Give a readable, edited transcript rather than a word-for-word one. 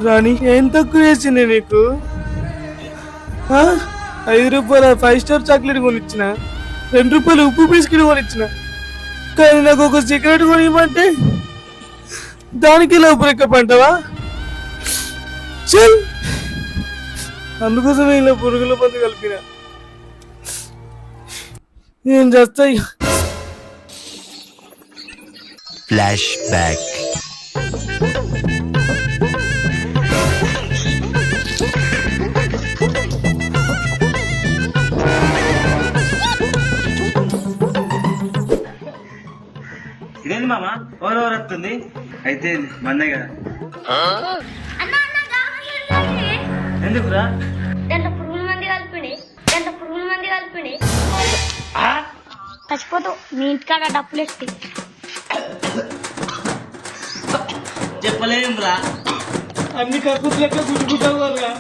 రాణి ఏం తక్కువ చేసింది నీకు? 5 రూపాయల 5 స్టార్ చాక్లెట్ కొనిచ్చిన, 2 రూపాయలు ఉప్పు బిస్కెట్ కొనిచ్చిన, కానీ నాకు ఒక సిగరెట్ కొనివ్వమంటే దానికి లోపలిక పంటవా? చల్, అందుకోసమే ఇలా పురుగుల మందు కలిపిన. నేను చేస్తా. Flash back. ఇదేంది మామ ఓవర్ వస్తుంది? అయితే మందే కదా. ఎందుకురా? చచ్చిపోతావు మీ ఇంటికాడ డబ్బులు ఎత్తి. చెప్పలేదురా, అన్ని కక్కుతులెక్క గుడ్డుకుంటావు కదా.